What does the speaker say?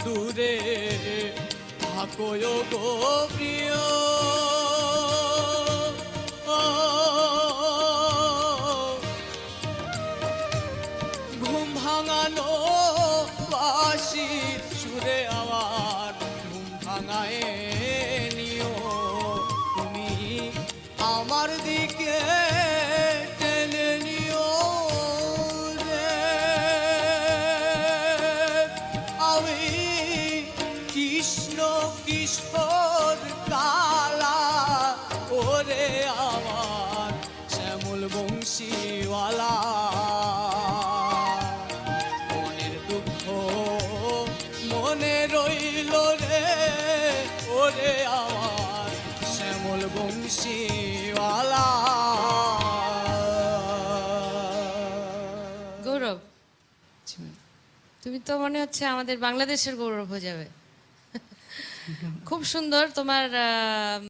দূরে থাকো গো প্রিয়। ঘুম ভাঙানো বাঁশির সুরে আবার ঘুম ভাঙায় নিও তুমি আমার দিকে টেনে নিও রে। আমি কৃষ্ণ কিশোর কালা ওরে আমার শ্যামল বংশীওয়ালা। মনের দুঃখ মনে রইল রে ওরে আমার শ্যামল বংশীওয়ালা। গৌরব, তুমি তো মনে হচ্ছে আমাদের বাংলাদেশের গৌরব হয়ে যাবে। খুব সুন্দর তোমার